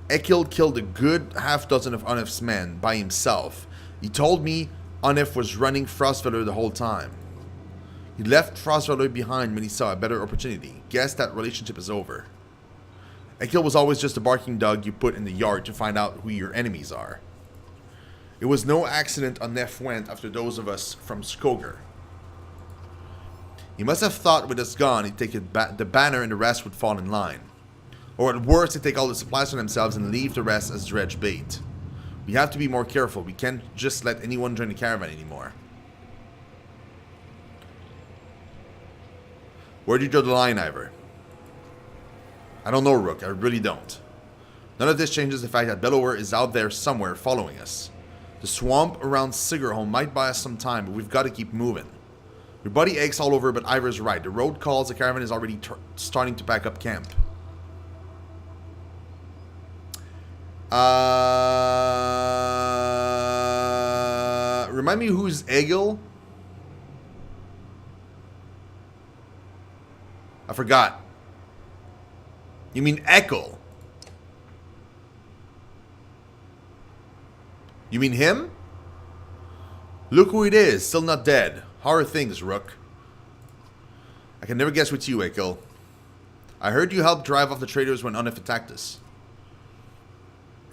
Ekil killed a good half dozen of Unef's men by himself. He told me Unef was running Frostfeller the whole time. He left Frostfeller behind when he saw a better opportunity. Guess that relationship is over. Ekil was always just a barking dog you put in the yard to find out who your enemies are. It was no accident Unef went after those of us from Skoger. He must have thought with us gone he'd take the banner and the rest would fall in line. Or at worst, they take all the supplies for themselves and leave the rest as dredge bait. We have to be more careful. We can't just let anyone join the caravan anymore. Where do you draw the line, Ivor? I don't know, Rook. I really don't. None of this changes the fact that Bellower is out there somewhere following us. The swamp around Sigerholm might buy us some time, but we've got to keep moving. Your buddy aches all over, but Ivor's right. The road calls. The caravan is already starting to pack up camp. Remind me who's Egil? I forgot. You mean Ekil? You mean him? Look who it is, still not dead. How are things, Rook? I can never guess with you, Ekil. I heard you helped drive off the traders when Unef attacked us.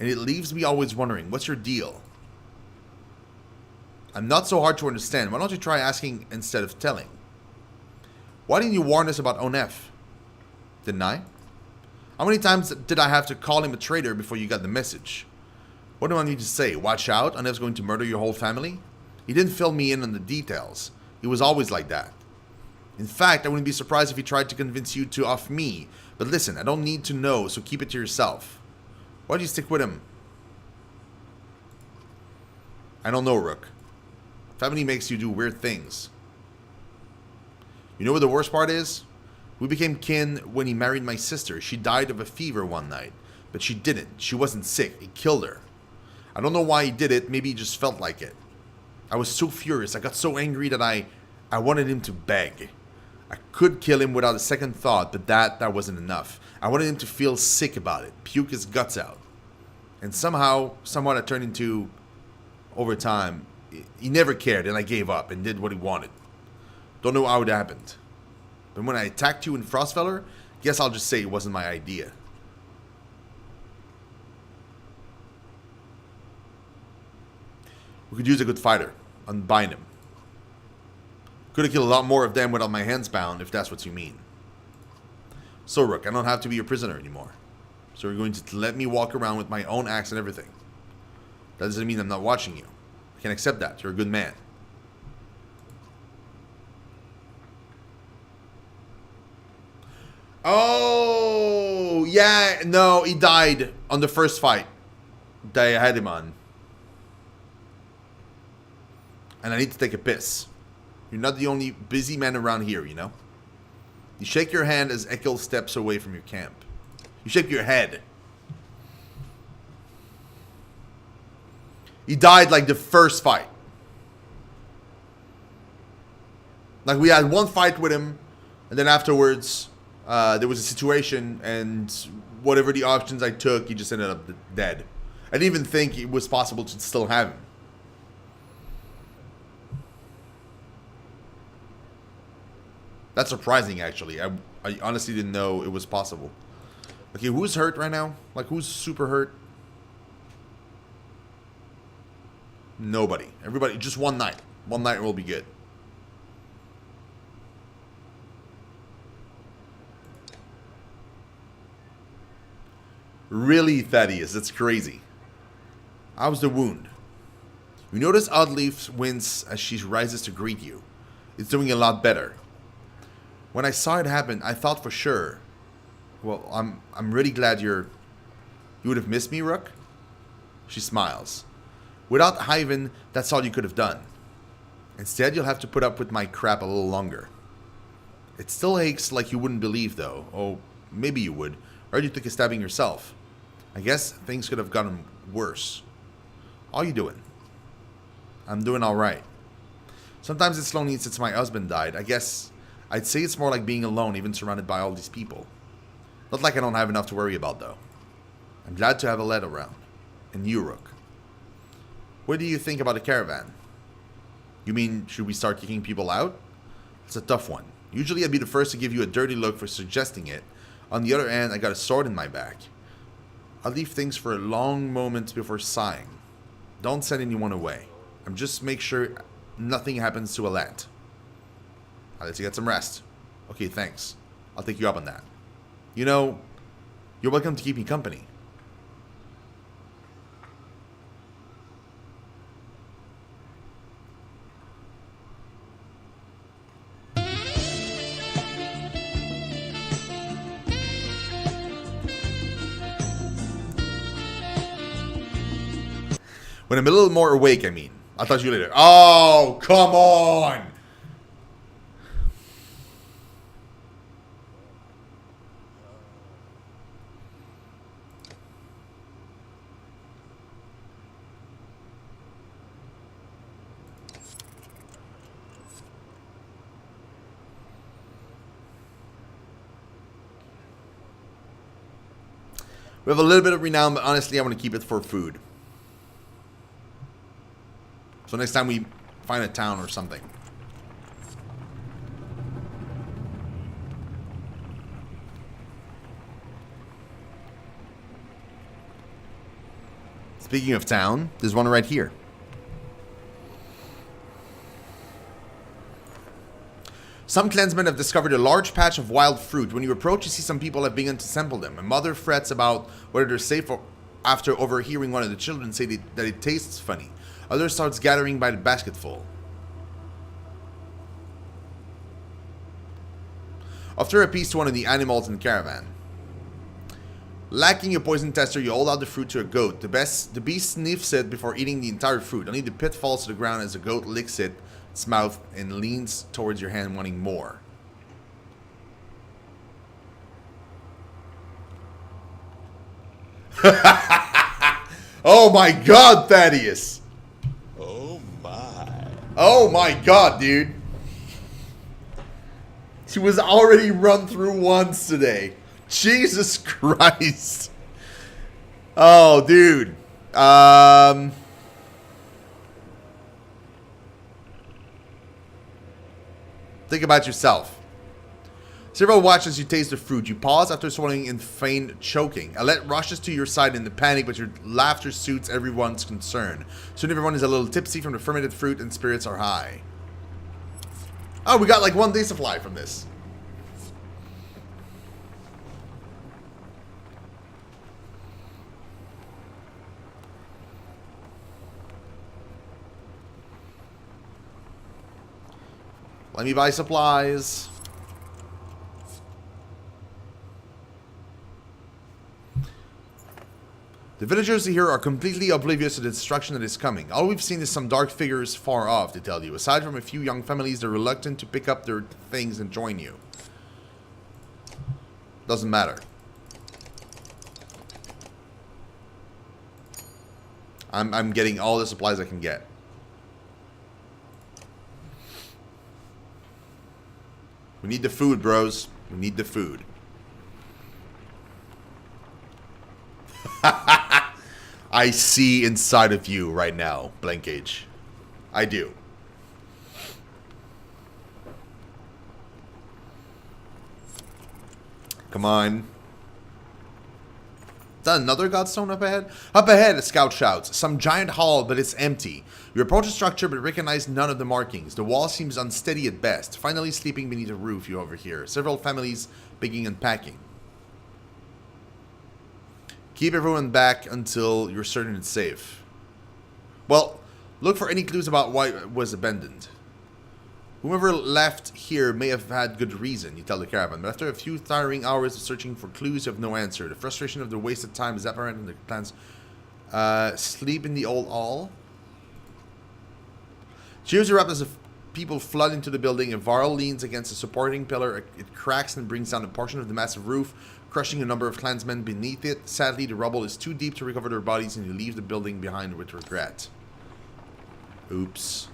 And it leaves me always wondering, what's your deal? I'm not so hard to understand. Why don't you try asking instead of telling? Why didn't you warn us about Onef? Didn't I? How many times did I have to call him a traitor before you got the message? What do I need to say? Watch out, Onef's going to murder your whole family? He didn't fill me in on the details. He was always like that. In fact, I wouldn't be surprised if he tried to convince you to off me. But listen, I don't need to know, so keep it to yourself. Why do you stick with him? I don't know, Rook. Family makes you do weird things. You know what the worst part is? We became kin when he married my sister. She died of a fever one night. But she didn't. She wasn't sick. He killed her. I don't know why he did it. Maybe he just felt like it. I was so furious. I got so angry that I wanted him to beg. I could kill him without a second thought, but that wasn't enough. I wanted him to feel sick about it. Puke his guts out. And somehow that turned into, over time, he never cared and I gave up and did what he wanted. Don't know how it happened. But when I attacked you in Frostfeller, guess I'll just say it wasn't my idea. We could use a good fighter. Unbind him. Could have killed a lot more of them without my hands bound, if that's what you mean. So, Rook, I don't have to be your prisoner anymore. So you're going to let me walk around with my own axe and everything. That doesn't mean I'm not watching you. I can accept that. You're a good man. Oh, yeah. No, he died on the first fight that I had him on. And I need to take a piss. You're not the only busy man around here, you know? You shake your hand as Ekil steps away from your camp. You shake your head. He died like the first fight. Like we had one fight with him, and then afterwards, there was a situation, and whatever the options I took, he just ended up dead. I didn't even think it was possible to still have him. That's surprising, actually. I honestly didn't know it was possible. Okay, who's hurt right now? Like, who's super hurt? Nobody. Everybody, just one night. One night will be good. Really, Thaddeus, that's crazy. How's the wound? You notice Oddleaf wince as she rises to greet you. It's doing a lot better. When I saw it happen, I thought for sure. Well, I'm really glad you would have missed me, Rook. She smiles. Without Hyven, that's all you could have done. Instead, you'll have to put up with my crap a little longer. It still aches like you wouldn't believe, though. Oh, maybe you would. Or you took a stabbing yourself. I guess things could have gotten worse. How you doing? I'm doing alright. Sometimes it's lonely since my husband died. I guess I'd say it's more like being alone, even surrounded by all these people. Not like I don't have enough to worry about, though. I'm glad to have a lad around. And you, Rook. What do you think about a caravan? You mean, should we start kicking people out? It's a tough one. Usually I'd be the first to give you a dirty look for suggesting it. On the other hand, I got a sword in my back. I'll leave things for a long moment before sighing. Don't send anyone away. I'm just make sure nothing happens to a lad. I'll let you get some rest. Okay, thanks. I'll take you up on that. You know, you're welcome to keep me company. When I'm a little more awake, I mean. I'll talk to you later. Oh, come on! We have a little bit of renown, but honestly, I want to keep it for food. So next time we find a town or something. Speaking of town, there's one right here. Some clansmen have discovered a large patch of wild fruit. When you approach, you see some people have begun to sample them. A mother frets about whether they're safe after overhearing one of the children say that it tastes funny. Others starts gathering by the basketful. Offer a piece to one of the animals in the caravan. Lacking a poison tester, you hold out the fruit to a goat. The beast sniffs it before eating the entire fruit. Only the pit falls to the ground as the goat licks its mouth and leans towards your hand wanting more. Oh my god, Thaddeus! Oh my god, dude. She was already run through once today. Jesus Christ. Oh, dude. Think about yourself. Several watch as you taste the fruit. You pause after swallowing and feign choking. Alette rushes to your side in the panic, but your laughter suits everyone's concern. Soon everyone is a little tipsy from the fermented fruit and spirits are high. Oh, we got like 1 day supply from this. Let me buy supplies. The villagers here are completely oblivious to the destruction that is coming. All we've seen is some dark figures far off, they tell you. Aside from a few young families, they're reluctant to pick up their things and join you. Doesn't matter. I'm getting all the supplies I can get. We need the food, bros. We need the food. I see inside of you right now, Blankage. I do. Come on. Is that another godstone up ahead? Up ahead, a scout shouts. Some giant hall, but it's empty. You approach the structure, but recognize none of the markings. The wall seems unsteady at best. Finally sleeping beneath a roof, you overhear several families beginning unpacking. Keep everyone back until you're certain it's safe. Well, look for any clues about why it was abandoned. Whoever left here may have had good reason, you tell the caravan, but after a few tiring hours of searching for clues, you have no answer. The frustration of the wasted time is apparent in the clans. Sleep in the old hall. Cheers erupt as people flood into the building. A Varl leans against a supporting pillar. It cracks and brings down a portion of the massive roof, crushing a number of clansmen beneath it. Sadly, the rubble is too deep to recover their bodies, and you leave the building behind with regret. Oops.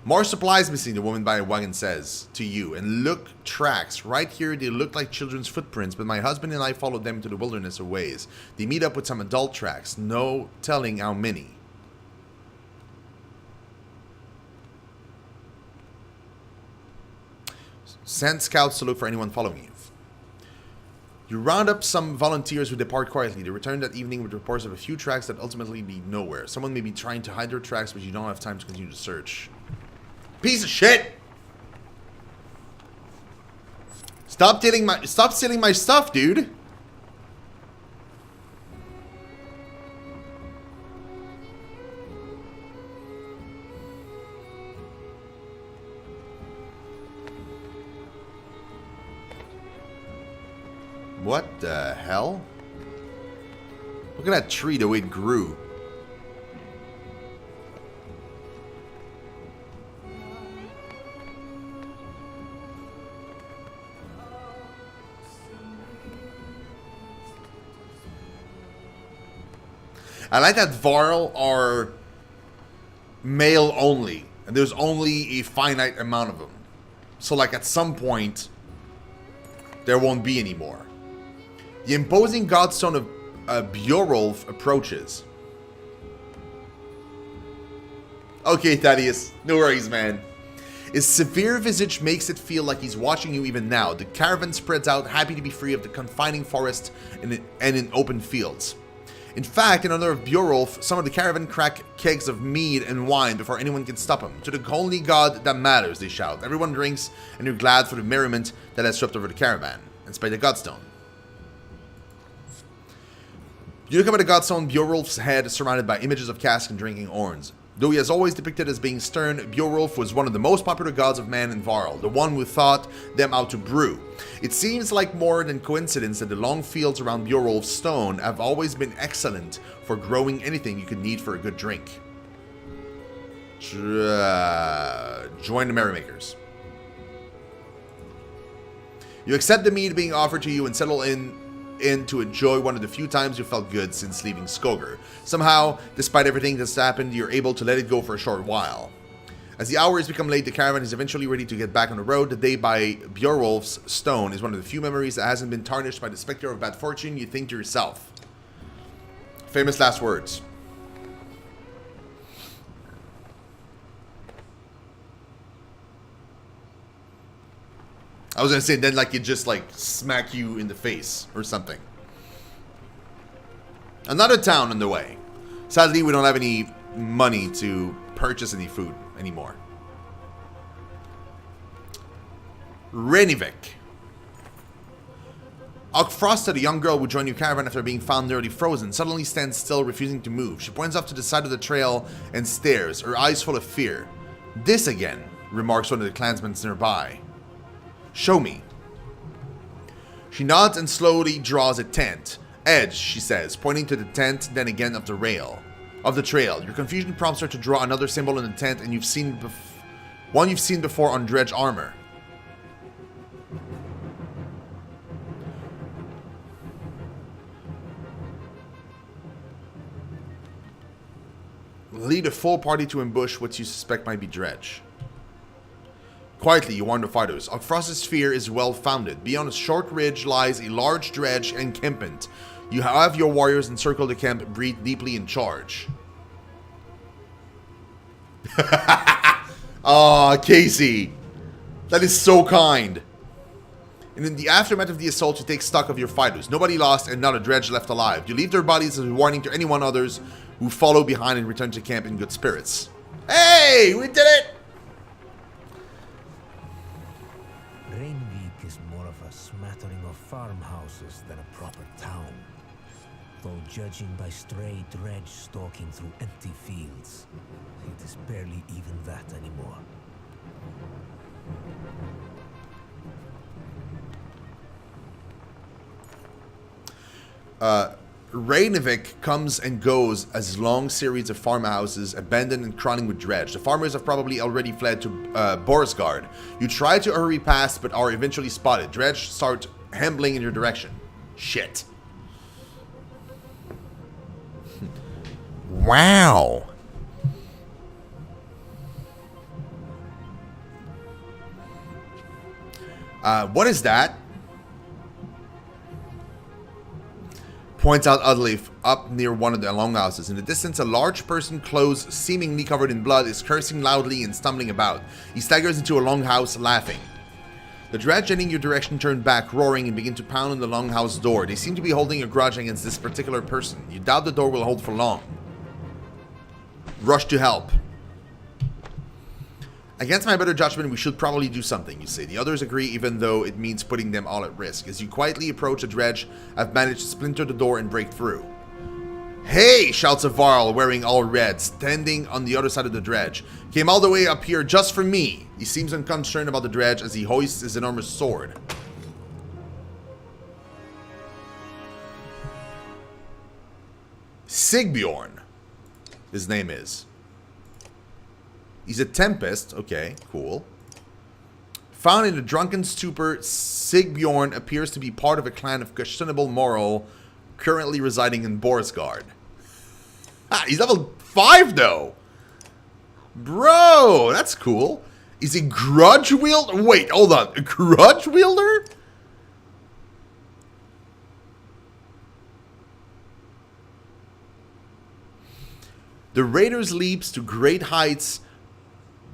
More supplies missing, the woman by a wagon says to you. And look, tracks. Right here, they look like children's footprints, but my husband and I followed them to the wilderness of ways. They meet up with some adult tracks. No telling how many. Send scouts to look for anyone following you. You round up some volunteers who depart quietly. They return that evening with reports of a few tracks that ultimately lead nowhere. Someone may be trying to hide their tracks, but you don't have time to continue to search. Piece of shit! Stop stealing my stuff, dude! What the hell? Look at that tree, the way it grew. I like that Varl are male only, and there's only a finite amount of them. So like at some point, there won't be any more. The imposing godstone of Bjorolf approaches. Okay, Thaddeus. No worries, man. His severe visage makes it feel like he's watching you even now. The caravan spreads out, happy to be free of the confining forest and in open fields. In fact, in honor of Bjorolf, some of the caravan crack kegs of mead and wine before anyone can stop him. To the only god that matters, they shout. Everyone drinks, and you're glad for the merriment that has swept over the caravan, in spite of Godstone. You look up at the Godstone, Bjorolf's head surrounded by images of casks and drinking horns. Though he is always depicted as being stern, Bjorolf was one of the most popular gods of man in Varl, the one who taught them how to brew. It seems like more than coincidence that the long fields around Bjorolf's stone have always been excellent for growing anything you could need for a good drink. Join the merrymakers. You accept the mead being offered to you and settle in to enjoy one of the few times you felt good since leaving Skoger. Somehow, despite everything that's happened, you're able to let it go for a short while. As the hours become late, the caravan is eventually ready to get back on the road. The day by Bjorolf's stone is one of the few memories that hasn't been tarnished by the specter of bad fortune. You think to yourself. Famous last words. I was gonna say, then like it just like smack you in the face or something. Another town on the way. Sadly, we don't have any money to purchase any food anymore. Renivik. Okfrosta, the young girl who joined your caravan after being found nearly frozen, suddenly stands still, refusing to move. She points off to the side of the trail and stares, her eyes full of fear. This again, remarks one of the clansmen nearby. Show me. She nods and slowly draws a tent. Edge, she says, pointing to the tent, then again of the trail. Your confusion prompts her to draw another symbol in the tent, and one you've seen before on dredge armor. Lead a full party to ambush what you suspect might be dredge. Quietly, you warn the fighters. Okfrost's fear is well-founded. Beyond a short ridge lies a large dredge encampment. You have your warriors encircle the camp, breathe deeply, and charge. Ah, Casey. That is so kind. And in the aftermath of the assault, you take stock of your fighters. Nobody lost and not a dredge left alive. You leave their bodies as a warning to anyone others who follow behind and return to camp in good spirits. Hey, we did it! Rainvik is more of a smattering of farmhouses than a proper town. Though judging by stray dredge stalking through empty fields, it is barely even that anymore. Rainvik comes and goes as a long series of farmhouses abandoned and crawling with dredge. The farmers have probably already fled to Borisgard. You try to hurry past but are eventually spotted. Dredge start hambling in your direction. Shit. Wow. What is that? Points out Udleaf up near one of the longhouses. In the distance, a large person, clothes seemingly covered in blood, is cursing loudly and stumbling about. He staggers into a longhouse, laughing. The dredge heading your direction turn back, roaring, and begin to pound on the longhouse door. They seem to be holding a grudge against this particular person. You doubt the door will hold for long. Rush to help. Against my better judgment, we should probably do something, you say. The others agree, even though it means putting them all at risk. As you quietly approach the dredge, I've managed to splinter the door and break through. Hey, shouts a Varl, wearing all red, standing on the other side of the dredge. Came all the way up here just for me. He seems unconcerned about the dredge as he hoists his enormous sword. Sigbjorn, his name is. He's a Tempest. Okay, cool. Found in a drunken stupor, Sigbjorn appears to be part of a clan of questionable moral, currently residing in Borsgard. Ah, he's level 5 though. Bro, that's cool. Is he grudge wielder? Wait, hold on. A grudge wielder? The Raider's leaps to great heights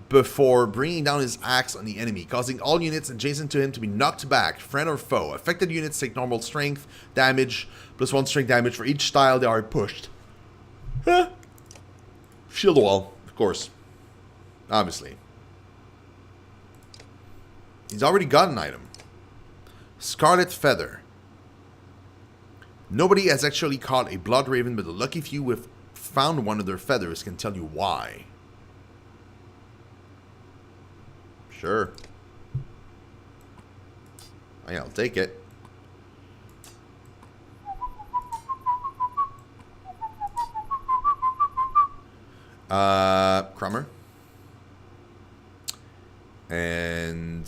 before bringing down his axe on the enemy, causing all units adjacent to him to be knocked back, friend or foe. Affected units take normal strength damage, +1 strength damage for each style they are pushed. Huh. Shield wall, of course. Obviously. He's already got an item. Scarlet Feather. Nobody has actually caught a Blood Raven, but the lucky few who have found one of their feathers can tell you why. Sure. Oh, yeah, I'll take it. Crummer. And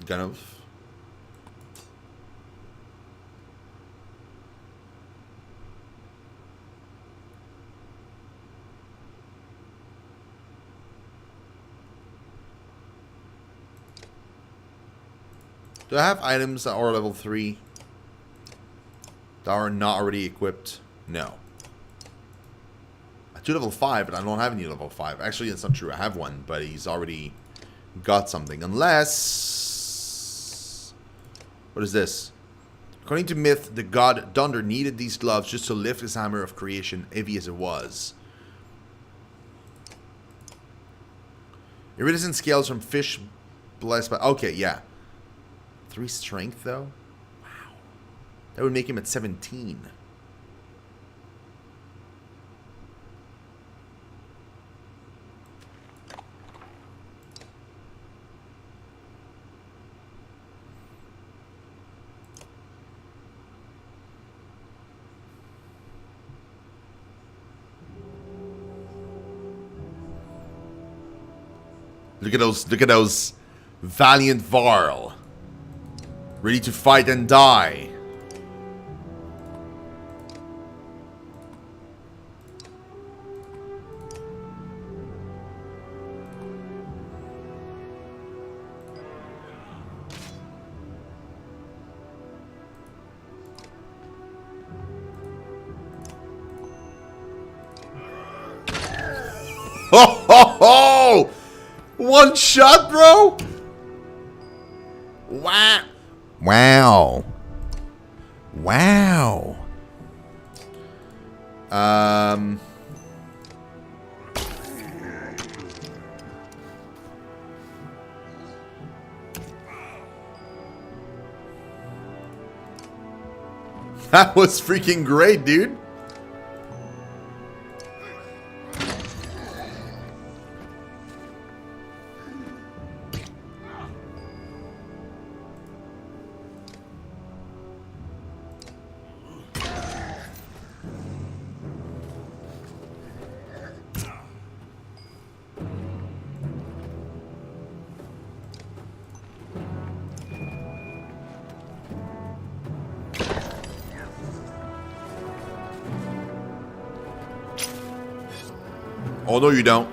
Gunov. Do I have items that are level 3 that are not already equipped? No. I do level 5, but I don't have any level 5. Actually, that's not true. I have one, but he's already got something. Unless... What is this? According to myth, the god Dunder needed these gloves just to lift his hammer of creation, heavy as it was. Iridescent scales from fish blessed by... Okay, yeah. 3 strength, though? Wow. That would make him at 17. Look at those valiant Varl. Ready to fight and die. Ho ho ho! One shot, bro? Wow. Wow. Wow. That was freaking great, dude. Oh, no, you don't.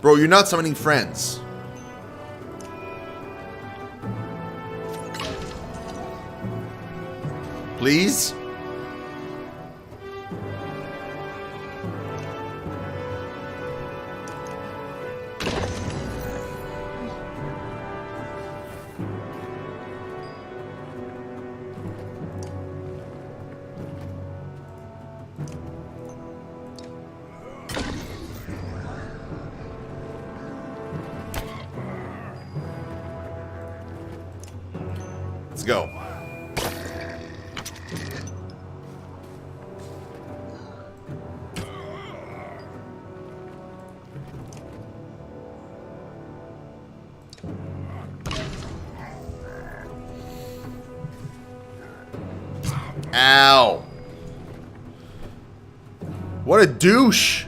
Bro, you're not summoning friends. Please? Let's go. Ow. What a douche.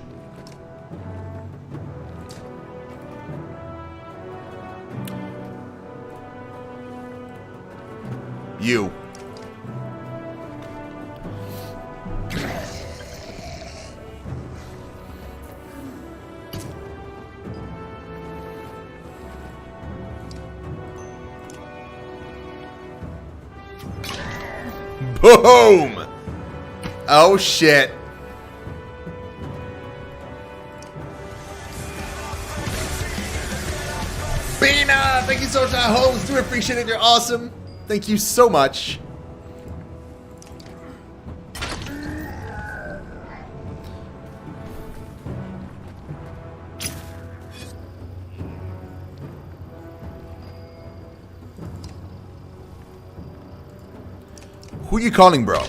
You. Boom! Oh shit. Bina! Thank you so much, host. Do appreciate it. You're awesome. Thank you so much. Who are you calling, bro?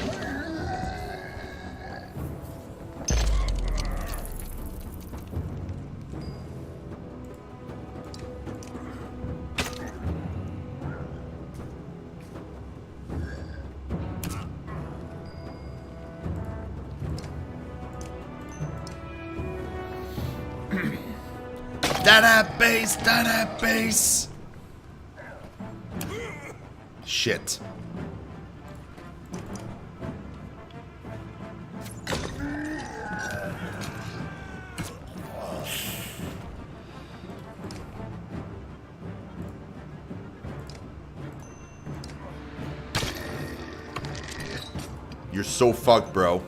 Database, database. Shit. You're so fucked, bro.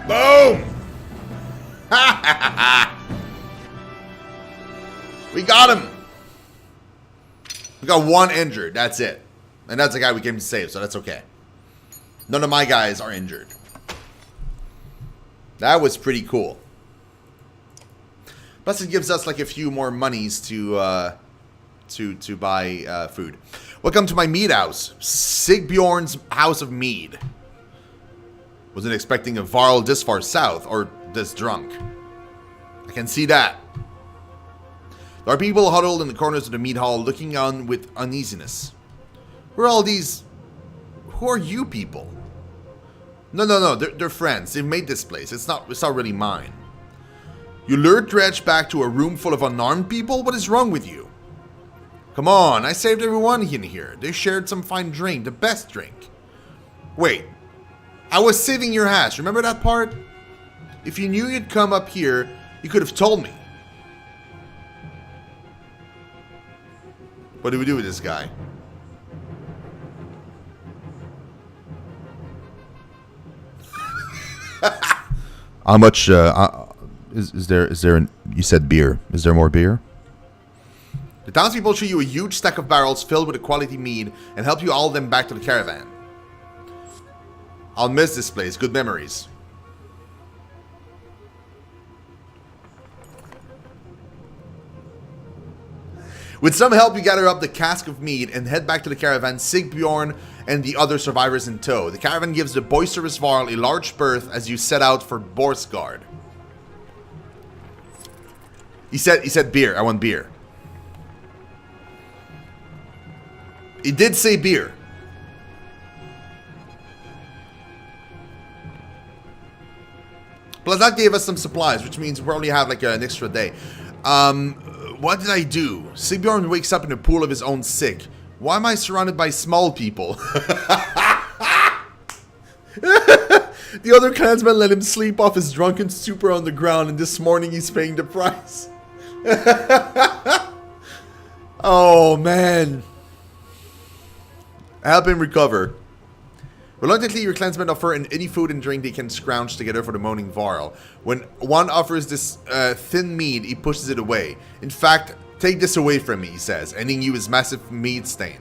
Boom! We got him. We got one injured. That's it. And that's the guy we came to save, so that's okay. None of my guys are injured. That was pretty cool. Plus it gives us like a few more monies to buy food. Welcome to my mead house. Sigbjorn's House of Mead. Wasn't expecting a Varl this far south, or this drunk. I can see that. There are people huddled in the corners of the mead hall looking on with uneasiness. Who are all these... Who are you people? No, they're friends. They've made this place. It's not really mine. You lured Dredge back to a room full of unarmed people? What is wrong with you? Come on, I saved everyone in here. They shared some fine drink, the best drink. Wait, I was saving your ass. Remember that part? If you knew you'd come up here, you could have told me. What do we do with this guy? How much is there? You said beer. Is there more beer? The townspeople show you a huge stack of barrels filled with a quality mead and help you haul them back to the caravan. I'll miss this place. Good memories. With some help, you gather up the cask of mead and head back to the caravan, Sigbjorn and the other survivors in tow. The caravan gives the boisterous Varl a large berth as you set out for Borsgard. He said beer. I want beer. He did say beer. Well, that gave us some supplies, which means we probably have like an extra day. What did I do? Sigbjorn wakes up in a pool of his own sick. Why am I surrounded by small people? The other clansmen let him sleep off his drunken stupor on the ground, and this morning he's paying the price. Oh, man. Help him recover. Reluctantly, your clansmen offer any food and drink they can scrounge together for the moaning Varl. When one offers this thin mead, he pushes it away. In fact, take this away from me, he says, handing you his massive mead stein.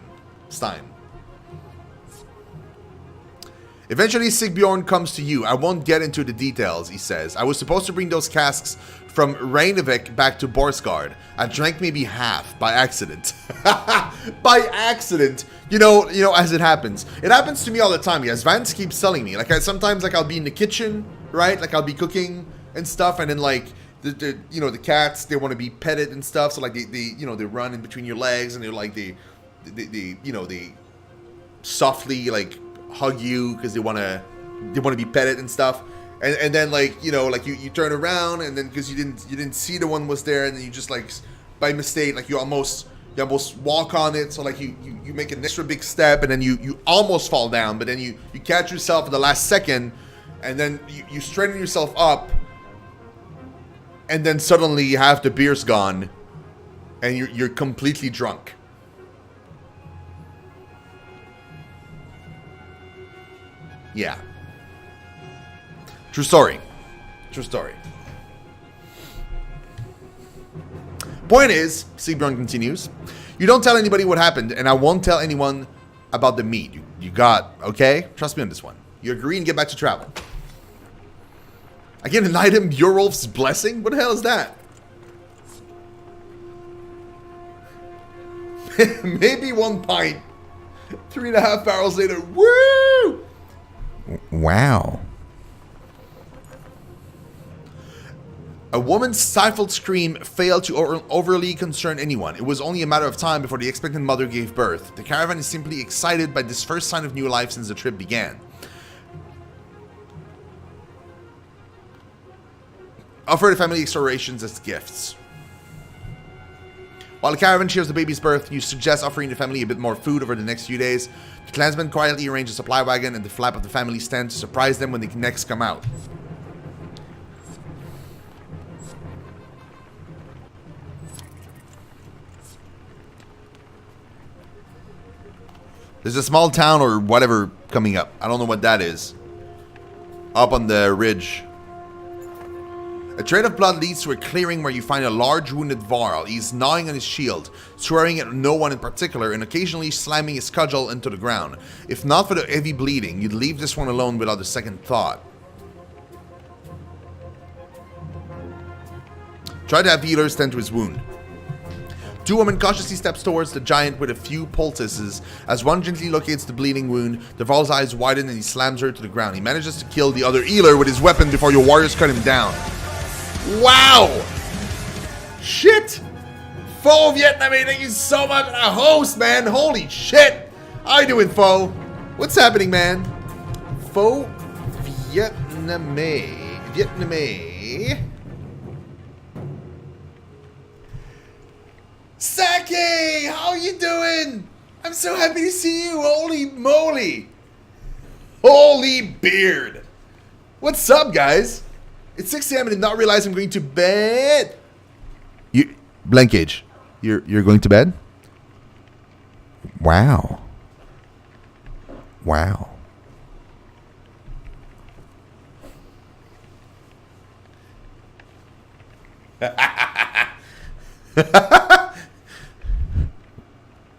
Eventually, Sigbjorn comes to you. I won't get into the details, he says. I was supposed to bring those casks from Reinevik back to Borsgard. I drank maybe half by accident. By accident. You know, as it happens. It happens to me all the time, yes. Vance keeps telling me. Like, sometimes, like, I'll be in the kitchen, right? Like, I'll be cooking and stuff, and then, like, the cats, they want to be petted and stuff. So, like, they run in between your legs, and they're, like, they softly, like, hug you because they want to be petted and stuff. And then, like, like, you turn around, and then, because you didn't see the one was there, and then you just, like, by mistake, like, you almost walk on it, so like you make an extra big step, and then you almost fall down, but then you catch yourself at the last second, and then you straighten yourself up, and then suddenly half the beer's gone, and you're completely drunk. Yeah. True story. True story. Point is, Sigbjorn continues, you don't tell anybody what happened, and I won't tell anyone about the meat. You got, okay? Trust me on this one. You agree and get back to travel. I can deny him Bjorulf's blessing? What the hell is that? Maybe 1 pint. 3.5 barrels later. Woo! Wow. A woman's stifled scream failed to overly concern anyone. It was only a matter of time before the expectant mother gave birth. The caravan is simply excited by this first sign of new life since the trip began. Offer the family extra rations as gifts. While the caravan cheers the baby's birth, you suggest offering the family a bit more food over the next few days. The clansmen quietly arrange a supply wagon and the flap of the family's tent to surprise them when they next come out. There's a small town or whatever coming up. I don't know what that is. Up on the ridge. A trail of blood leads to a clearing where you find a large wounded Varl. He's gnawing on his shield, swearing at no one in particular, and occasionally slamming his cudgel into the ground. If not for the heavy bleeding, you'd leave this one alone without a second thought. Try to have healers tend to his wound. Two women cautiously steps towards the giant with a few poultices. As one gently locates the bleeding wound, the Varl's eyes widen and he slams her to the ground. He manages to kill the other healer with his weapon before your warriors cut him down. Wow! Shit! Faux Vietnamese, thank you so much for the host, man! Holy shit! How you doing, Faux? What's happening, man? Faux Vietnamese. Saki! How you doing? I'm so happy to see you! Holy moly! Holy beard! What's up, guys? It's 6 a.m. and I did not realize I'm going to bed. You, blank age. You're going to bed? Wow. Wow.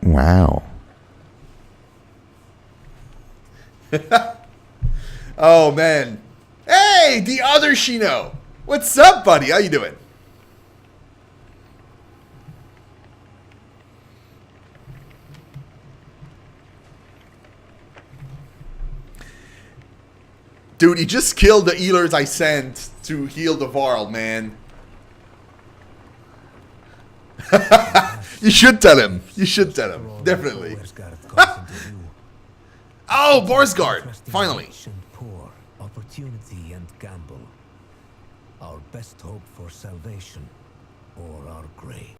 Wow. Oh, man. Hey, the other Shino. What's up, buddy? How you doing? Dude, he just killed the healers I sent to heal the Varl, man. You should tell him. You should tell him. Definitely. Oh, Borsgard. Finally. Opportunity and gamble. Our best hope for salvation, or our grave.